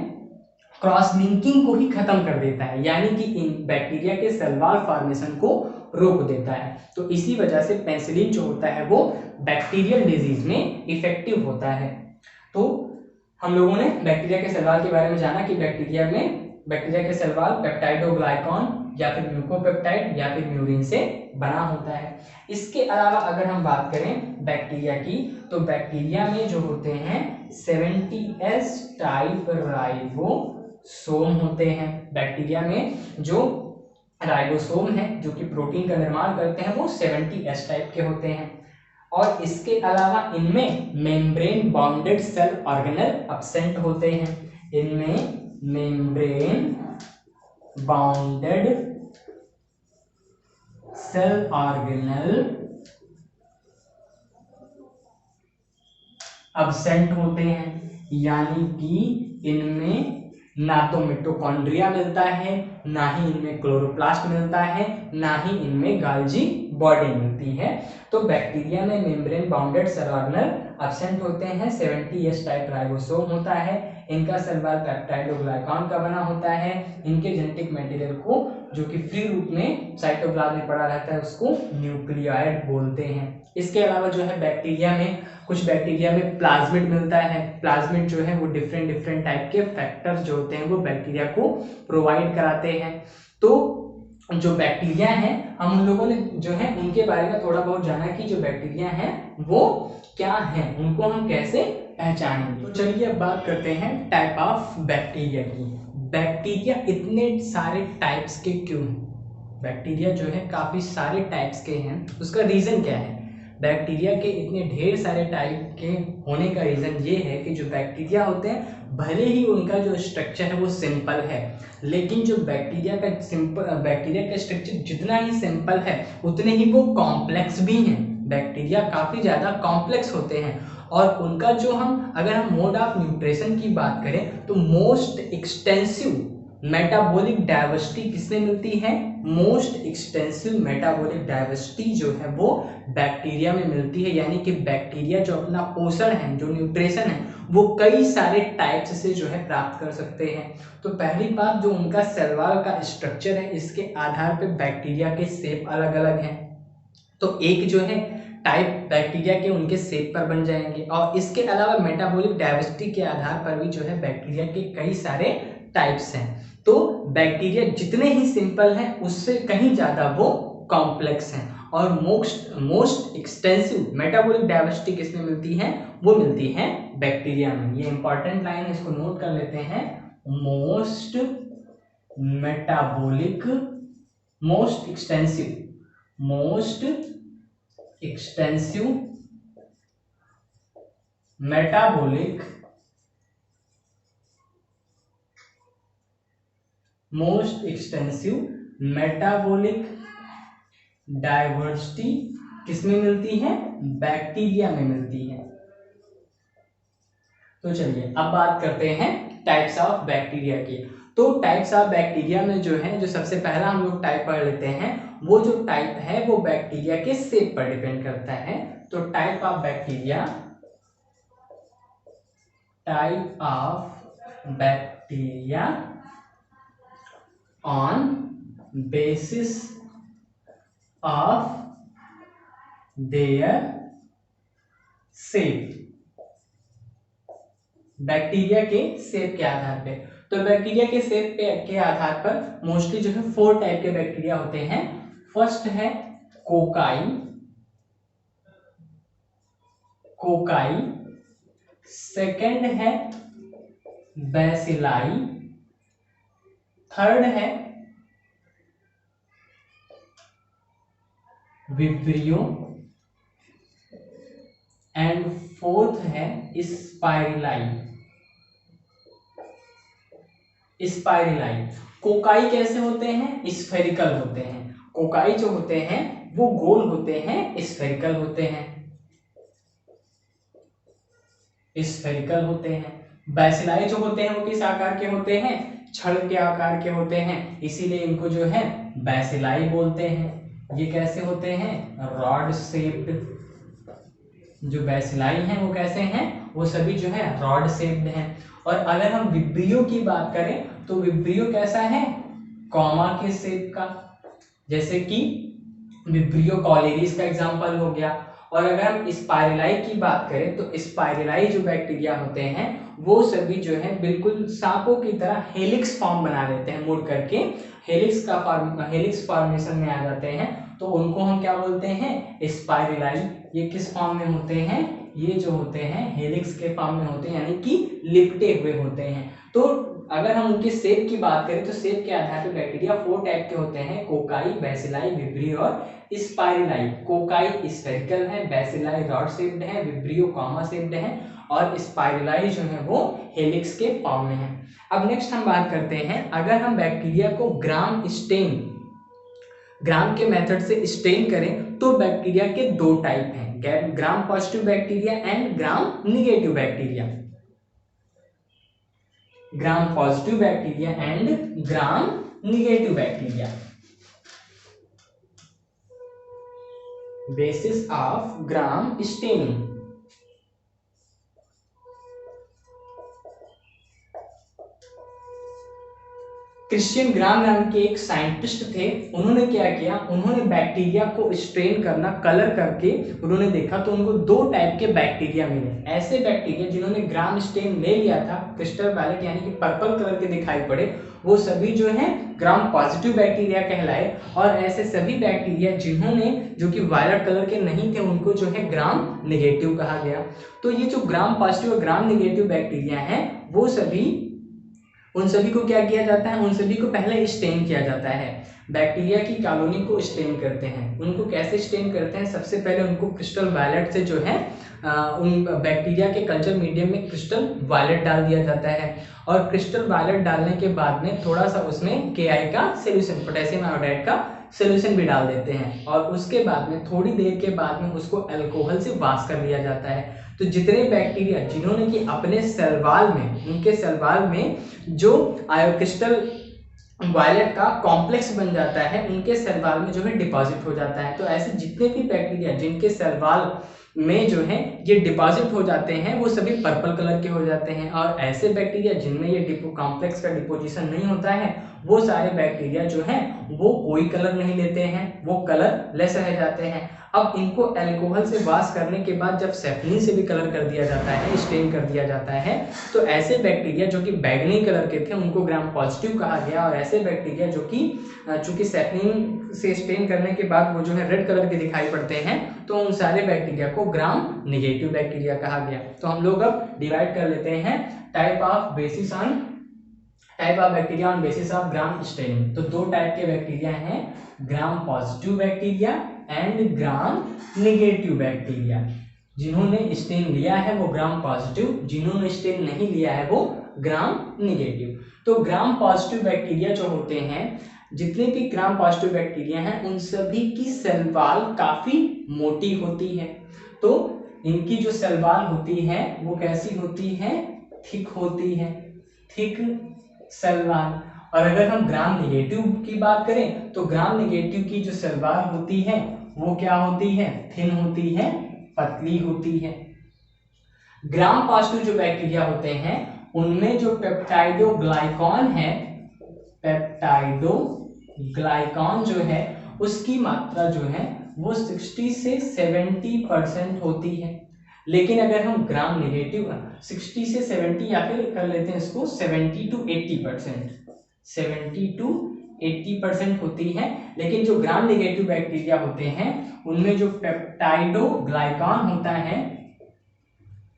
A: क्रॉस लिंकिंग को ही खत्म कर देता है, यानी कि इन बैक्टीरिया के सेल वॉल फॉर्मेशन को रोक देता है। तो इसी वजह से पेनिसिलिन जो होता है वो बैक्टीरियल डिजीज में इफेक्टिव होता है। तो हम लोगों ने बैक्टीरिया के सेल वॉल के बारे में जाना कि बैक्टीरिया के सेल वॉल पेप्टाइडोग्लाइकॉन या फिर म्यूकोपेप्टाइड या फिर म्यूरिन से बना होता है। इसके अलावा अगर हम बात करें बैक्टीरिया की, तो बैक्टीरिया में जो होते हैं 70S टाइप राइबोसोम होते हैं। बैक्टीरिया में जो राइबोसोम है जो कि प्रोटीन का निर्माण करते हैं वो 70S टाइप के होते हैं। और इसके अलावा इनमें membrane bounded cell organelle absent होते हैं। इनमें membrane bounded cell organelle absent होते हैं, यानी कि इनमें ना तो मिटोकॉन्ड्रिया मिलता है, ना ही इनमें क्लोरोप्लास्ट मिलता है, ना ही इनमें गाल्जी बॉडी मिलती है। तो बैक्टीरिया में membrane bounded cell organelle absent होते हैं, 70S टाइप राइबोसोम होता है। इनका सेल वॉल पेप्टाइडोग्लाइकॉन का बना होता है। इनके जेनेटिक मटेरियल को जो कि फ्री रूप में साइटोप्लाज्म में पड़ा रहता है उसको न्यूक्लियोइड बोलते हैं। इसके अलावा जो है बैक्टीरिया में, कुछ बैक्टीरिया में प्लाज्मिड मिलता है। प्लाज्मिड जो है वो डिफरेंट टाइप के फैक्टर्स जो होते हैं वो बैक्टीरिया को प्रोवाइड कराते हैं। तो जो बैक्टीरिया हैं, हम उन लोगों ने जो है उनके बारे में थोड़ा बहुत जाना कि जो बैक्टीरिया हैं वो क्या हैं, उनको हम कैसे पहचानेंगे। तो चलिए अब बात करते हैं टाइप ऑफ बैक्टीरिया की। बैक्टीरिया इतने सारे टाइप्स के क्यों हैं? बैक्टीरिया जो है काफी सारे टाइप्स के हैं, उसका रीजन क्या है? बैक्टीरिया के इतने ढेर सारे टाइप के होने का रीजन ये है कि जो बैक्टीरिया होते हैं भले ही उनका जो स्ट्रक्चर है वो सिंपल है, लेकिन जो बैक्टीरिया का स्ट्रक्चर जितना ही सिंपल है उतने ही वो कॉम्प्लेक्स भी हैं। बैक्टीरिया काफी ज्यादा कॉम्प्लेक्स होते हैं और उनका जो अगर हम मोड ऑफ न्यूट्रिशन की बात करें तो मोस्ट एक्सटेंसिव मेटाबॉलिक डाइवर्सिटी किसमें मिलती है? मोस्ट एक्सटेंसिव मेटाबॉलिक डाइवर्सिटी जो है वो बैक्टीरिया में मिलती है। यानी कि बैक्टीरिया जो अपना पोषण है, जो न्यूट्रिशन है, वो कई सारे टाइप्स से जो है प्राप्त कर सकते हैं। तो पहली बात, जो उनका सेल वॉल का स्ट्रक्चर है, इसके आधार पर बैक्टीरिया के शेप अलग अलग हैं। तो एक जो है टाइप बैक्टीरिया के उनके शेप पर बन जाएंगे और इसके अलावा मेटाबॉलिक डाइवर्सिटी के आधार पर भी जो है बैक्टीरिया के कई सारे टाइप्स हैं। तो बैक्टीरिया जितने ही सिंपल हैं उससे कहीं ज्यादा वो कॉम्प्लेक्स हैं और मोस्ट एक्सटेंसिव मेटाबॉलिक डाइवर्सिटी किसमें मिलती है? वो मिलती है बैक्टीरिया में। ये इंपॉर्टेंट लाइन है, इसको नोट कर लेते हैं। Most metabolic, most extensive metabolic, most extensive metabolic diversity किसमें मिलती है? बैक्टीरिया में मिलती है। तो चलिए अब बात करते हैं टाइप्स ऑफ बैक्टीरिया की। तो टाइप्स ऑफ बैक्टीरिया में जो है, जो सबसे पहला हम लोग टाइप पढ़ लेते हैं, वो जो टाइप है वो बैक्टीरिया के शेप पर डिपेंड करता है। तो type of bacteria on basis of their shape, bacteria के शेप के आधार पे। तो बैक्टीरिया के शेप के आधार पर मोस्टली जो है 4 टाइप के बैक्टीरिया होते हैं। फर्स्ट है कोकाई, सेकंड है बैसिलाई, थर्ड है विब्रियो एंड फोर्थ है स्पाइरलाई। कोकाई कैसे होते हैं? स्फेरिकल होते हैं। कोकाई जो होते हैं वो गोल होते हैं, स्फेरिकल होते हैं, बैसिलाई जो होते हैं वो किस आकार के होते हैं? छड़ के आकार के होते हैं, इसीलिए इनको जो है बैसिलाई बोलते हैं। ये कैसे होते हैं? Rod shaped. जो बैसिलाई हैं वो कैसे हैं? वो सभी जो है रॉड शेप्ड हैं। और अगर हम विब्रियो की बात करें तो विब्रियो कैसा है? कॉमा के शेप का, जैसे कि विब्रियो कॉलेरिस का एग्जांपल हो गया। और अगर हम स्पाइरलाई की बात करें तो स्पाइरलाई जो बैक्टीरिया होते हैं वो सभी जो है बिल्कुल सांपों की तरह हेलिक्स फॉर्म बना लेते हैं, मुड़ करके हेलिक्स फॉर्मेशन में आ जाते हैं। तो उनको हम क्या बोलते हैं? स्पाइरलाई। ये किस फॉर्म में होते हैं? ये जो होते हैं हेलिक्स के फॉर्म में होते हैं, यानी कि लिपटे हुए होते हैं। तो अगर हम उनके शेप की बात करें तो शेप के आधार पर बैक्टीरिया 4 टाइप के होते हैं: कोकाई, बैसिलाई, विब्रियो और स्पाइरलाई। कोकाई स्फेरिकल है, बैसिलाई रॉड शेप्ड है, विब्रियो कॉमा शेप्ड है और स्पाइरलाई जो है वो हेलिक्स के फॉर्म में है। अब नेक्स्ट हम बात करते हैं, अगर हम बैक्टीरिया को ग्राम के मेथड से स्टेन करें तो बैक्टीरिया के 2 टाइप हैं: gram positive bacteria and gram negative bacteria. Gram positive bacteria and gram negative bacteria. Basis of gram staining. Christian ग्राम नाम के एक साइंटिस्ट थे। उन्होंने क्या किया, उन्होंने बैक्टीरिया को स्ट्रेन करना, कलर करके उन्होंने देखा तो उनको 2 टाइप के बैक्टीरिया मिले। ऐसे बैक्टीरिया जिन्होंने ग्राम स्टेन ले लिया था, क्रिस्टल वायलेट यानी कि पर्पल कलर के दिखाई पड़े, वो सभी जो है ग्राम पॉजिटिव बैक्टीरिया कहलाए। और ऐसे सभी बैक्टीरिया जिन्होंने, जो कि वायलेट कलर के नहीं थे, उनको जो है ग्राम नेगेटिव कहा गया। तो ये जो ग्राम पॉजिटिव और ग्राम नेगेटिव बैक्टीरिया हैं, वो सभी, उन सभी को क्या किया जाता है, उन सभी को पहले स्टेन किया जाता है। बैक्टीरिया की कॉलोनी को स्टेन करते हैं। उनको कैसे स्टेन करते हैं, सबसे पहले उनको क्रिस्टल वायलेट से जो है उन बैक्टीरिया के कल्चर मीडियम में क्रिस्टल वायलेट डाल दिया जाता है। और क्रिस्टल वायलेट डालने के बाद में थोड़ा सा उसमें KI का सोल्यूशन, पोटेशियम आयोडाइड का सोल्यूशन भी डाल देते हैं। और उसके बाद में थोड़ी देर के बाद में उसको अल्कोहल से वॉश कर लिया जाता है। तो जितने बैक्टीरिया जिन्होंने कि अपने सेल वॉल में, उनके सेल वॉल में जो क्रिस्टल वायलेट का कॉम्प्लेक्स बन जाता है, उनके सेल वॉल में जो है डिपॉजिट हो जाता है। तो ऐसे जितने भी बैक्टीरिया जिनके सेल वॉल में जो है ये डिपॉजिट हो जाते हैं, वो सभी पर्पल कलर के हो जाते हैं। और ऐसे बैक्टीरिया जिनमें ये कॉम्प्लेक्स का डिपोजिशन नहीं होता है, वो सारे बैक्टीरिया जो हैं वो कोई कलर नहीं लेते हैं, वो कलर लेस रह जाते हैं। अब इनको अल्कोहल से वॉश करने के बाद जब सेफलिन से भी कलर कर दिया जाता है, स्टेन कर दिया जाता है, तो ऐसे बैक्टीरिया जो कि बैगनी कलर के थे उनको ग्राम पॉजिटिव कहा गया। और ऐसे बैक्टीरिया जो कि चूंकि सेफलिन से स्टेन करने के बाद वो जो है रेड कलर के दिखाई पड़ते हैं, तो उन सारे बैक्टीरिया को ग्राम नेगेटिव बैक्टीरिया कहा गया। तो हम लोग अब डिवाइड कर लेते हैं type of bacteria on basis of gram staining. तो 2 टाइप के बैक्टीरिया हैं, gram positive bacteria and gram negative bacteria. जिन्होंने स्टेन लिया है वो ग्राम पॉजिटिव, जिन्होंने स्टेन नहीं लिया है वो ग्राम नेगेटिव। तो ग्राम पॉजिटिव बैक्टीरिया जो होते हैं, जितने भी ग्राम पॉजिटिव बैक्टीरिया हैं, उन सभी की सेल वॉल काफी मोटी होती है। तो इनकी जो सेल वॉल होती है वो कैसी होती है, थिक होती है, थिक सेल वॉल। और अगर हम ग्राम नेगेटिव की बात करें तो ग्राम नेगेटिव की जो सेल वॉल होती है वो क्या होती है, थिन होती है, पतली होती है। ग्राम पॉजिटिव जो बैक्टीरिया होते हैं उनमें जो पेप्टाइडोग्लाइकॉन है, पेप्टाइडोग्लाइकॉन जो है उसकी मात्रा जो है वो 60 से 70% होती है। लेकिन अगर हम ग्राम नेगेटिव 60 से 70 या फिर कर लेते हैं इसको 70 to 80% होती है। लेकिन जो ग्राम नेगेटिव बैक्टीरिया होते हैं उनमें जो पेप्टाइडोग्लाइकॉन होता है,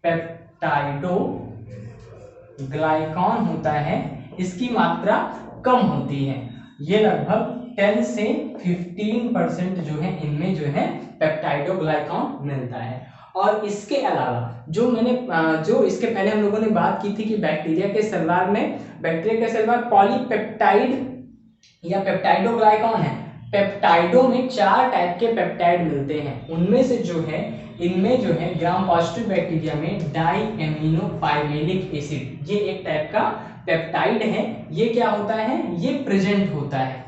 A: पेप्टाइडोग्लाइकॉन होता है, इसकी मात्रा कम होती है। ये लगभग 10 से 15% जो है इनमें जो है पेप्टाइडोग्लाइकॉन मिलता है। और इसके अलावा जो इसके पहले हम लोगों ने बात की थी कि बैक्टीरिया के सेल वॉल में, बैक्टीरिया के सेल वॉल पॉलीपेप्टाइड या पेप्टाइडोग्लाइकॉन है। पेप्टाइडो में 4 टाइप के पेप्टाइड मिलते हैं। उनमें से जो है इनमें जो है ग्राम पॉजिटिव बैक्टीरिया में डाईएमिनोपाइमेलिक एसिड, ये एक टाइप का पेप्टाइड है। ये क्या होता है, ये प्रेजेंट होता है।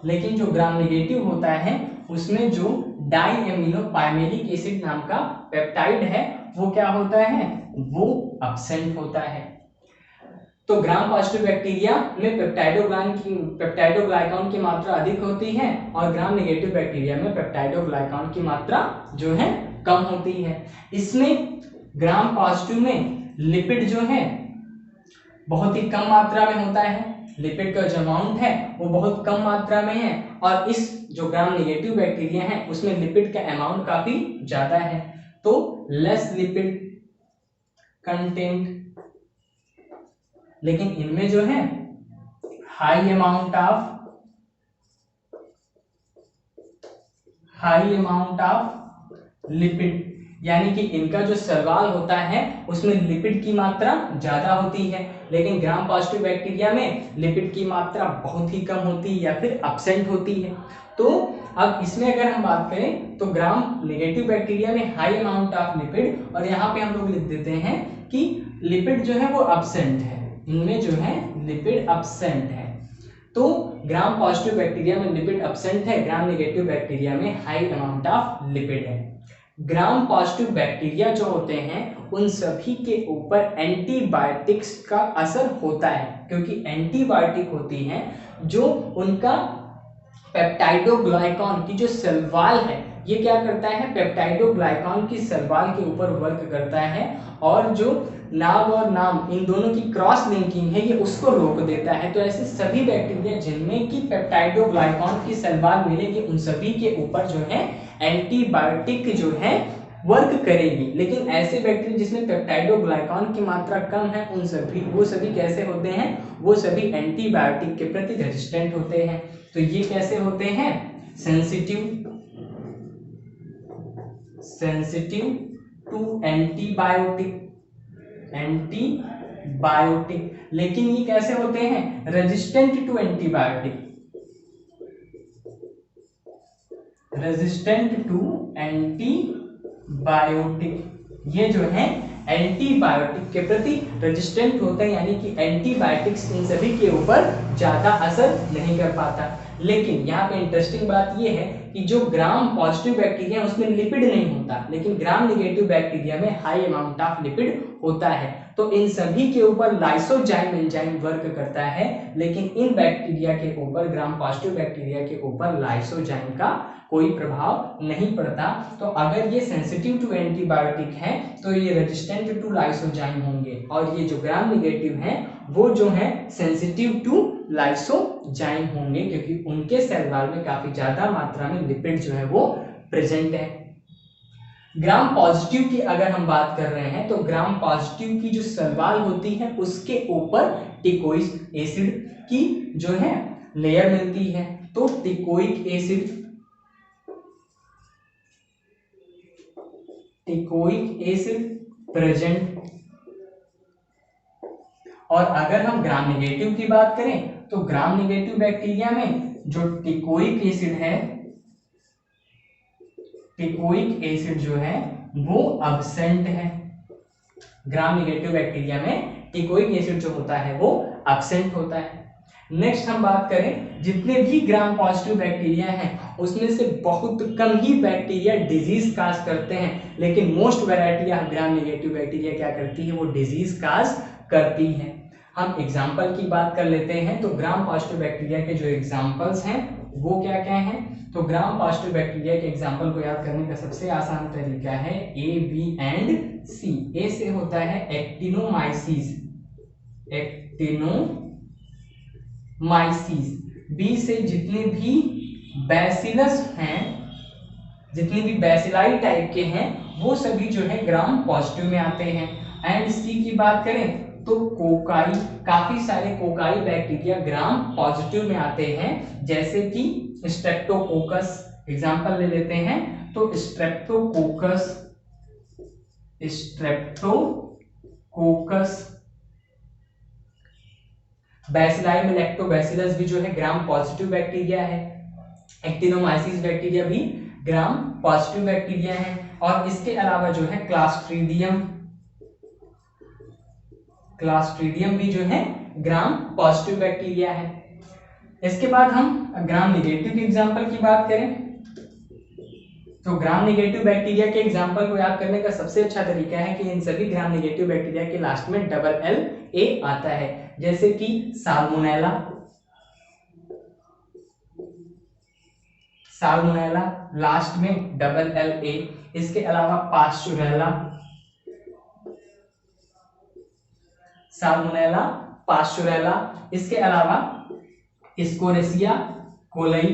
A: लेकिन जो ग्राम नेगेटिव होता है उसमें जो डाईएमिनोपाइमेलिक एसिड नाम का पेप्टाइड है वो क्या होता है, वो अब्सेंट होता है। तो ग्राम पॉजिटिव बैक्टीरिया में पेप्टाइडोग्लाइकॉन की मात्रा अधिक होती है और ग्राम नेगेटिव बैक्टीरिया में पेप्टाइडोग्लाइकॉन की मात्रा जो है कम होती है। इसमें ग्राम पॉजिटिव में लिपिड जो है बहुत ही कम मात्रा में होता है, लिपिड का जो अमाउंट है वो बहुत कम मात्रा में है। और इस जो ग्राम नेगेटिव बैक्टीरिया है उसमें लिपिड का अमाउंट काफी ज्यादा है, तो लेस लिपिड कंटेंट। लेकिन इनमें जो है हाई अमाउंट ऑफ लिपिड, यानी कि इनका जो सेल वॉल होता है उसमें लिपिड की मात्रा ज्यादा होती है। लेकिन ग्राम पॉजिटिव बैक्टीरिया में लिपिड की मात्रा बहुत ही कम होती है या फिर अब्सेंट होती है। तो अब इसमें अगर हम बात करें तो ग्राम नेगेटिव बैक्टीरिया में हाई अमाउंट ऑफ लिपिड, और यहाँ पे हम लोग लिख देते हैं कि लिपिड जो है वो अब्सेंट है, इनमें जो है लिपिड अब्सेंट है। तो ग्राम पॉजिटिव बैक्टीरिया में लिपिड अब्सेंट है, ग्राम नेगेटिव बैक्टीरिया में हाई अमाउंट ऑफ लिपिड है। ग्राम पॉजिटिव बैक्टीरिया जो होते हैं उन सभी के ऊपर एंटीबायोटिक्स का असर होता है, क्योंकि एंटीबायोटिक होती हैं जो उनका पेप्टाइडोग्लाइकॉन की जो सलवाल है, ये क्या करता है, पेप्टाइडोग्लाइकॉन की सलवाल के ऊपर वर्क करता है और जो नाम और नाम इन दोनों की क्रॉस लिंकिंग है ये उसको रोक देता है। तो ऐसे सभी बैक्टीरिया जिनमें की पेप्टाइडोग्लाइकॉन की सलवाल मिलेगी उन सभी के ऊपर जो है एंटीबायोटिक जो है वर्क करेगी। लेकिन ऐसे बैक्टीरिया जिसमें पेप्टाइडोग्लाइकॉन की मात्रा कम है वो सभी कैसे होते हैं, वो सभी एंटीबायोटिक के प्रति रेजिस्टेंट होते हैं। तो ये कैसे होते हैं, सेंसिटिव टू एंटीबायोटिक। लेकिन ये कैसे होते हैं, रेजिस्टेंट टू एंटीबायोटिक। ये जो है एंटीबायोटिक के प्रति रेजिस्टेंट होते हैं, यानी कि एंटीबायोटिक्स इन सभी के ऊपर ज्यादा असर नहीं कर पाता। लेकिन यहाँ पे इंटरेस्टिंग बात ये है कि जो ग्राम पॉजिटिव बैक्टीरिया उसमें लिपिड नहीं होता, लेकिन ग्राम नेगेटिव बैक्टीरिया में हाई अमाउंट ऑफ लिपिड होता है। तो इन सभी के ऊपर लाइसोजाइम एंजाइम वर्क करता है, लेकिन इन बैक्टीरिया के ऊपर, ग्राम पॉजिटिव बैक्टीरिया के ऊपर लाइसोजाइम का कोई प्रभाव नहीं पड़ता। तो अगर ये सेंसिटिव टू एंटीबायोटिक है तो ये रेजिस्टेंट टू लाइसोजाइम होंगे, और ये जो ग्राम नेगेटिव हैं वो जो है सेंसिटिव टू लाइसोजाइम होंगे, क्योंकि उनके सेल वॉल में काफी ज्यादा मात्रा में लिपिड जो है वो प्रेजेंट है। ग्राम पॉजिटिव की अगर हम बात कर रहे हैं तो ग्राम पॉजिटिव की जो सेल वॉल होती है उसके ऊपर टिकोइक एसिड की जो है लेयर मिलती है। तो टिकोइक एसिड प्रेजेंट। और अगर हम ग्राम नेगेटिव की बात करें तो ग्राम नेगेटिव बैक्टीरिया में जो टिकोइक एसिड जो है वो अब्सेंट है। ग्राम नेगेटिव बैक्टीरिया में टिकोइक एसिड जो होता है वो अब्सेंट होता है। नेक्स्ट हम बात करें, जितने भी ग्राम पॉजिटिव बैक्टीरिया हैं उसमें से बहुत कम ही बैक्टीरिया डिजीज काज करते हैं, लेकिन most variety of gram negative bacteria क्या करती है, वो डिजीज काज करती है। हम एग्जाम्पल की बात कर लेते हैं। तो ग्राम पॉजिटिव बैक्टीरिया के जो एग्जाम्पल्स हैं वो क्या क्या हैं। तो ग्राम पॉजिटिव बैक्टीरिया के एग्जाम्पल को याद करने का सबसे आसान तरीका है ए, बी एंड सी। ए से होता है एक्टिनोमाइसीस, बी से जितने भी बैसिलस हैं, जितने भी बैसिलाई टाइप के हैं वो सभी जो है ग्राम पॉजिटिव में आते हैं। एंड सी की बात करें तो कोकाई, काफी सारे कोकाई बैक्टीरिया ग्राम पॉजिटिव में आते हैं, जैसे कि स्ट्रेप्टोकोकस एग्जांपल ले लेते हैं। तो स्ट्रेप्टोकोकस, बैसिलाई में लैक्टोबैसिलस भी जो है ग्राम पॉजिटिव बैक्टीरिया है। एक्टिनोमाइसीस बैक्टीरिया भी ग्राम पॉजिटिव बैक्टीरिया है। और इसके अलावा जो है क्लास्ट्रीडियम भी जो है ग्राम पॉजिटिव बैक्टीरिया है। इसके बाद हम ग्राम नेगेटिव के एग्जांपल की बात करें तो ग्राम नेगेटिव बैक्टीरिया के एग्जांपल को याद करने का सबसे अच्छा तरीका है कि इन सभी ग्राम नेगेटिव बैक्टीरिया के लास्ट में डबल एल ए आता है, जैसे कि साल्मोनेला लास्ट में डबल एल ए। इसके अलावा पास्चुरेला, इसके अलावा स्कोरेसिया कोलाई,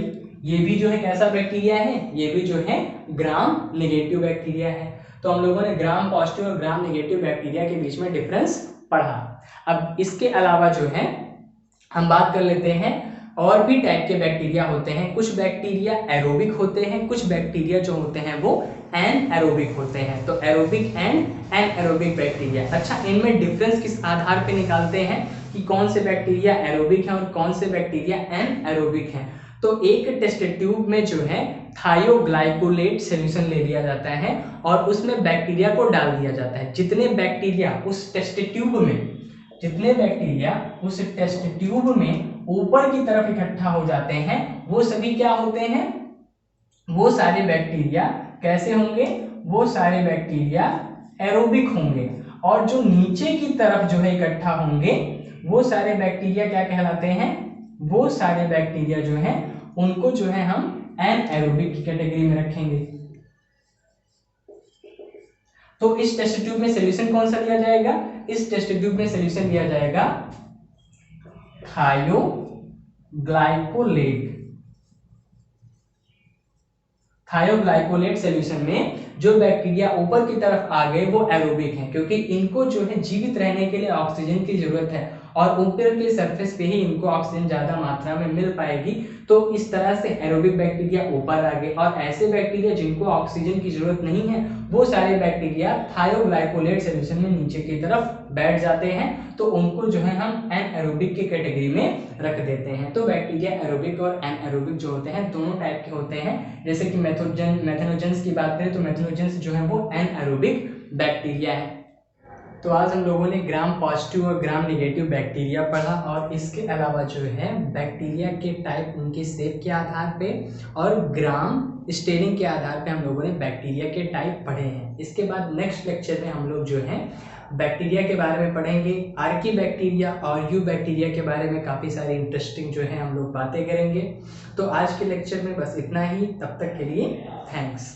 A: ये भी जो है कैसा बैक्टीरिया है, ये भी जो है ग्राम नेगेटिव बैक्टीरिया है। तो हम लोगों ने ग्राम पॉजिटिव और ग्राम नेगेटिव बैक्टीरिया के बीच में डिफरेंस पढ़ा। अब इसके अलावा जो है हम बात कर लेते हैं और भी टाइप के बैक्टीरिया होते हैं। कुछ बैक्टीरिया एरोबिक होते हैं, कुछ बैक्टीरिया जो होते हैं वो एनएरोबिक होते हैं। तो एरोबिक एंड एनएरोबिक बैक्टीरिया, अच्छा इनमें डिफरेंस किस आधार पे निकालते हैं कि कौन से बैक्टीरिया एरोबिक हैं और कौन से बैक्टीरिया एनएरोबिक हैं। तो एक टेस्ट ट्यूब में जो है थायोग्लाइकोलेट सॉल्यूशन ले लिया जाता है और उसमें बैक्टीरिया को डाल दिया जाता है। जितने बैक्टीरिया उस टेस्ट ट्यूब में ऊपर की तरफ इकट्ठा हो जाते हैं वो सभी क्या होते हैं, वो सारे बैक्टीरिया कैसे होंगे, वो सारे बैक्टीरिया एरोबिक होंगे, और जो नीचे की तरफ जो है इकट्ठा होंगे वो सारे बैक्टीरिया क्या कहलाते हैं, वो सारे बैक्टीरिया जो हैं उनको जो है हम एनएरोबिक की कैटेगरी में रखेंगे। तो इस टेस्ट ट्यूब में सॉल्यूशन कौन सा लिया जाएगा, इस टेस्ट ट्यूब में सॉल्यूशन लिया जाएगा थायोग्लाइकोलेट। थायोग्लाइकोलेट सॉल्यूशन में जो बैक्टीरिया ऊपर की तरफ आ गए वो एरोबिक हैं, क्योंकि इनको जो है जीवित रहने के लिए ऑक्सीजन की जरूरत है और ऊपर के सरफेस पे ही इनको ऑक्सीजन ज्यादा मात्रा में मिल पाएगी। तो इस तरह से एरोबिक बैक्टीरिया ऊपर आ गए, और ऐसे बैक्टीरिया जिनको ऑक्सीजन की जरूरत नहीं है वो सारे बैक्टीरिया थायोग्लाइकोलेट सॉल्यूशन में नीचे की तरफ बैठ जाते हैं, तो उनको जो है हम एनएरोबिक की कैटेगरी में रख देते हैं। तो बैक्टीरिया एरोबिक और एनएरोबिक जो होते हैं दोनों टाइप के होते हैं। जैसे कि मेथनोजेंस की बात करें तो मेथनोजेंस जो है वो एनएरोबिक बैक्टीरिया है। तो आज हम लोगों ने ग्राम पॉजिटिव और ग्राम नेगेटिव बैक्टीरिया पढ़ा, और इसके अलावा जो है बैक्टीरिया के टाइप उनके शेप के आधार पे और ग्राम स्टेनिंग के आधार पे हम लोगों ने बैक्टीरिया के टाइप पढ़े हैं। इसके बाद नेक्स्ट लेक्चर में हम लोग जो है बैक्टीरिया के बारे में पढ़ेंगे, आर्की बैक्टीरिया और यू बैक्टीरिया के बारे में काफ़ी सारी इंटरेस्टिंग जो है हम लोग बातें करेंगे। तो आज के लेक्चर में बस इतना ही, तब तक के लिए थैंक्स।